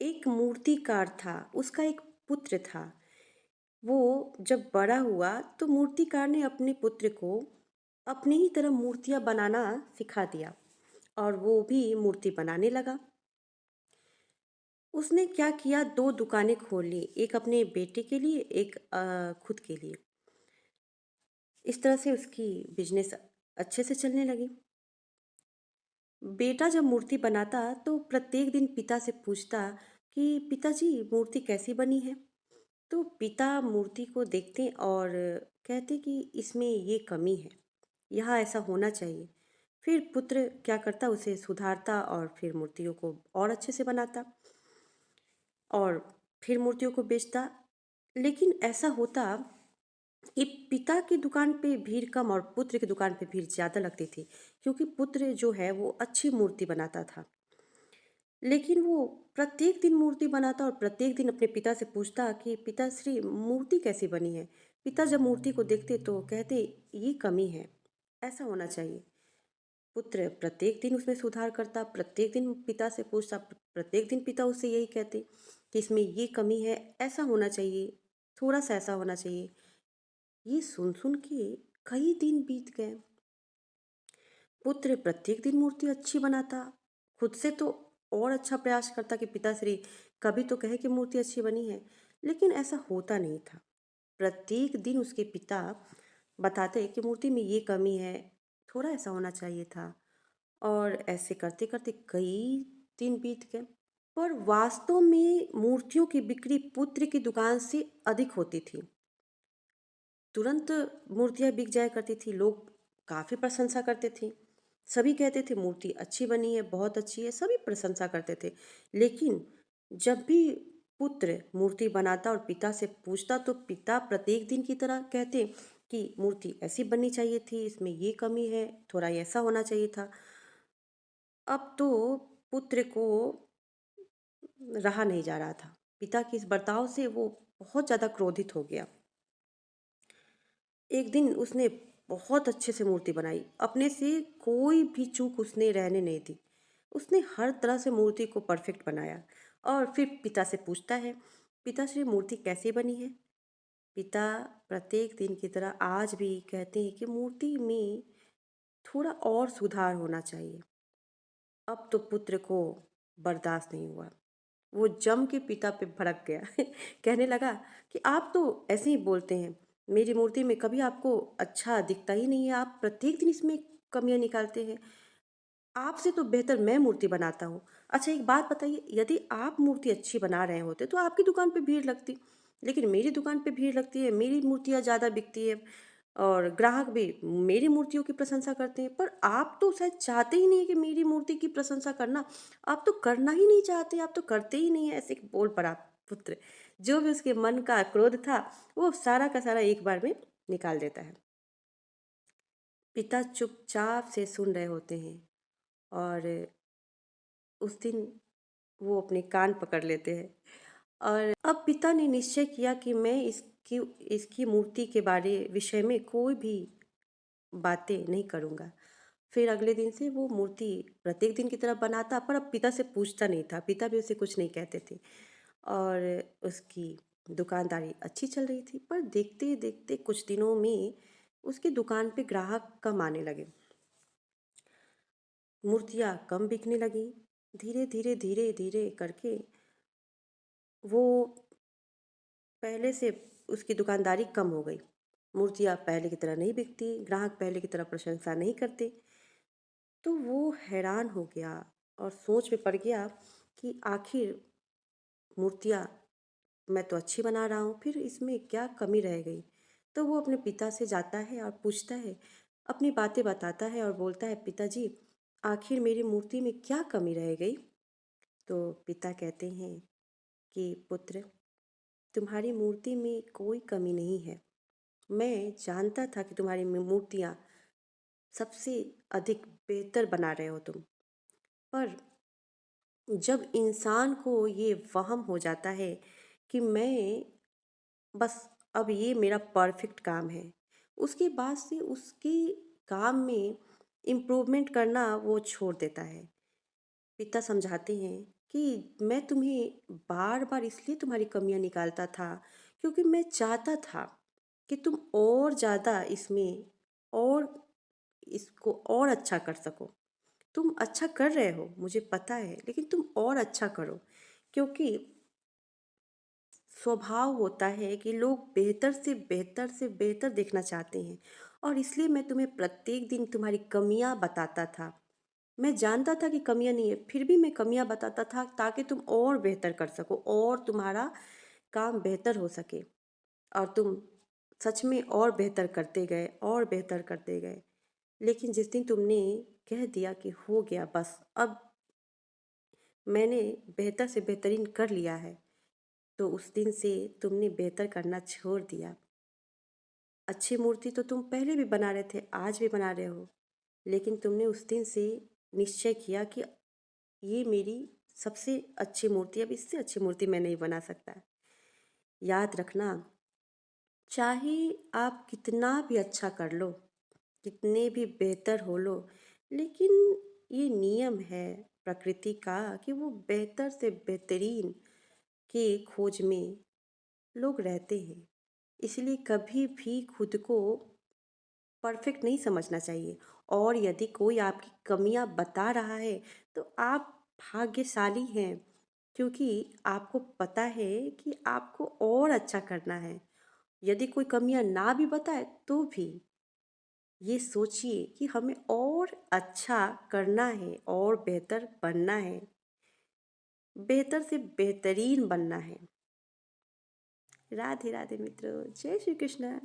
एक मूर्तिकार था, उसका एक पुत्र था। वो जब बड़ा हुआ तो मूर्तिकार ने अपने पुत्र को अपनी ही तरह मूर्तियाँ बनाना सिखा दिया और वो भी मूर्ति बनाने लगा। उसने क्या किया, 2 दुकानें खोल ली, एक अपने बेटे के लिए, एक खुद के लिए। इस तरह से उसकी बिज़नेस अच्छे से चलने लगी। बेटा जब मूर्ति बनाता तो प्रत्येक दिन पिता से पूछता कि पिताजी मूर्ति कैसी बनी है। तो पिता मूर्ति को देखते और कहते कि इसमें ये कमी है, यहाँ ऐसा होना चाहिए। फिर पुत्र क्या करता, उसे सुधारता और फिर मूर्तियों को और अच्छे से बनाता और फिर मूर्तियों को बेचता। लेकिन ऐसा होता कि पिता की दुकान पे भीड़ कम और पुत्र की दुकान पे भीड़ ज़्यादा लगती थी, क्योंकि पुत्र जो है वो अच्छी मूर्ति बनाता था। लेकिन वो प्रत्येक दिन मूर्ति बनाता और प्रत्येक दिन अपने पिता से पूछता कि पिताश्री मूर्ति कैसी बनी है। पिता जब मूर्ति को देखते तो कहते ये कमी है, ऐसा होना चाहिए। पुत्र प्रत्येक दिन उसमें सुधार करता, प्रत्येक दिन पिता से पूछता, प्रत्येक दिन पिता उससे यही कहते कि इसमें ये कमी है, ऐसा होना चाहिए, थोड़ा सा ऐसा होना चाहिए। ये सुन सुन के कई दिन बीत गए। पुत्र प्रत्येक दिन मूर्ति अच्छी बनाता, खुद से तो और अच्छा प्रयास करता कि पिताश्री कभी तो कहे कि मूर्ति अच्छी बनी है, लेकिन ऐसा होता नहीं था। प्रत्येक दिन उसके पिता बताते कि मूर्ति में ये कमी है, थोड़ा ऐसा होना चाहिए था। और ऐसे करते करते कई दिन बीत गए। पर वास्तव में मूर्तियों की बिक्री पुत्र की दुकान से अधिक होती थी। तुरंत मूर्तियाँ बिक जाया करती थी, लोग काफ़ी प्रशंसा करते थे। सभी कहते थे मूर्ति अच्छी बनी है, बहुत अच्छी है, सभी प्रशंसा करते थे। लेकिन जब भी पुत्र मूर्ति बनाता और पिता से पूछता तो पिता प्रत्येक दिन की तरह कहते कि मूर्ति ऐसी बननी चाहिए थी, इसमें ये कमी है, थोड़ा ऐसा होना चाहिए था। अब तो पुत्र को रहा नहीं जा रहा था। पिता के इस बर्ताव से वो बहुत ज़्यादा क्रोधित हो गया। एक दिन उसने बहुत अच्छे से मूर्ति बनाई, अपने से कोई भी चूक उसने रहने नहीं दी। उसने हर तरह से मूर्ति को परफेक्ट बनाया और फिर पिता से पूछता है, पिताश्री मूर्ति कैसी बनी है। पिता प्रत्येक दिन की तरह आज भी कहते हैं कि मूर्ति में थोड़ा और सुधार होना चाहिए। अब तो पुत्र को बर्दाश्त नहीं हुआ, वो जम के पिता पे भड़क गया। कहने लगा कि आप तो ऐसे ही बोलते हैं, मेरी मूर्ति में कभी आपको अच्छा दिखता ही नहीं है, आप प्रत्येक दिन इसमें कमियां निकालते हैं। आपसे तो बेहतर मैं मूर्ति बनाता हूँ। अच्छा एक बात बताइए, यदि आप मूर्ति अच्छी बना रहे होते तो आपकी दुकान पे भीड़ लगती, लेकिन मेरी दुकान पे भीड़ लगती है, मेरी मूर्तियाँ ज़्यादा बिकती है और ग्राहक भी मेरी मूर्तियों की प्रशंसा करते हैं। पर आप तो शायद चाहते ही नहीं है कि मेरी मूर्ति की प्रशंसा करना, आप तो करना ही नहीं चाहते, आप तो करते ही नहीं है। ऐसे बोल पड़ा पुत्र। जो भी उसके मन का क्रोध था वो सारा का सारा एक बार में निकाल देता है। पिता चुपचाप से सुन रहे होते हैं और उस दिन वो अपने कान पकड़ लेते हैं और अब पिता ने निश्चय किया कि मैं इसकी इसकी मूर्ति के बारे विषय में कोई भी बातें नहीं करूँगा। फिर अगले दिन से वो मूर्ति प्रत्येक दिन की तरह बनाता, पर अब पिता से पूछता नहीं था, पिता भी उसे कुछ नहीं कहते थे और उसकी दुकानदारी अच्छी चल रही थी। पर देखते-देखते कुछ दिनों में उसकी दुकान पे ग्राहक कम आने लगे। मूर्तियाँ कम बिकने लगीं। धीरे-धीरे, धीरे-धीरे करके वो पहले से उसकी दुकानदारी कम हो गई। मूर्तियाँ पहले की तरह नहीं बिकती, ग्राहक पहले की तरह प्रशंसा नहीं करते। तो वो हैरान हो गया और सोच में पड़ गया कि आखिर मूर्तियाँ मैं तो अच्छी बना रहा हूँ, फिर इसमें क्या कमी रह गई। तो वो अपने पिता से जाता है और पूछता है, अपनी बातें बताता है और बोलता है, पिताजी आखिर मेरी मूर्ति में क्या कमी रह गई। तो पिता कहते हैं कि पुत्र, तुम्हारी मूर्ति में कोई कमी नहीं है। मैं जानता था कि तुम्हारी मूर्तियाँ सबसे अधिक बेहतर बना रहे हो तुम। पर जब इंसान को ये वहम हो जाता है कि मैं बस अब ये मेरा परफेक्ट काम है, उसके बाद से उसके काम में इम्प्रूवमेंट करना वो छोड़ देता है। पिता समझाते हैं कि मैं तुम्हें बार-बार इसलिए तुम्हारी कमियाँ निकालता था, क्योंकि मैं चाहता था कि तुम और ज़्यादा इसमें और इसको और अच्छा कर सको। तुम अच्छा कर रहे हो, मुझे पता है, लेकिन तुम और अच्छा करो, क्योंकि स्वभाव होता है कि लोग बेहतर से बेहतर से बेहतर देखना चाहते हैं। और इसलिए मैं तुम्हें प्रत्येक दिन तुम्हारी कमियां बताता था। मैं जानता था कि कमियां नहीं है, फिर भी मैं कमियां बताता था ताकि तुम और बेहतर कर सको और तुम्हारा काम बेहतर हो सके। और तुम सच में और बेहतर करते गए और बेहतर करते गए। लेकिन जिस दिन तुमने कह दिया कि हो गया बस, अब मैंने बेहतर से बेहतरीन कर लिया है, तो उस दिन से तुमने बेहतर करना छोड़ दिया। अच्छी मूर्ति तो तुम पहले भी बना रहे थे, आज भी बना रहे हो, लेकिन तुमने उस दिन से निश्चय किया कि ये मेरी सबसे अच्छी मूर्ति, अब इससे अच्छी मूर्ति मैं नहीं बना सकता। याद रखना, चाहे आप कितना भी अच्छा कर लो, कितने भी बेहतर हो लो, लेकिन ये नियम है प्रकृति का कि वो बेहतर से बेहतरीन के खोज में लोग रहते हैं। इसलिए कभी भी खुद को परफेक्ट नहीं समझना चाहिए। और यदि कोई आपकी कमियां बता रहा है, तो आप भाग्यशाली हैं, क्योंकि आपको पता है कि आपको और अच्छा करना है। यदि कोई कमियां ना भी बताए तो भी ये सोचिए कि हमें और अच्छा करना है और बेहतर बनना है, बेहतर से बेहतरीन बनना है। राधे राधे मित्रों, जय श्री कृष्ण।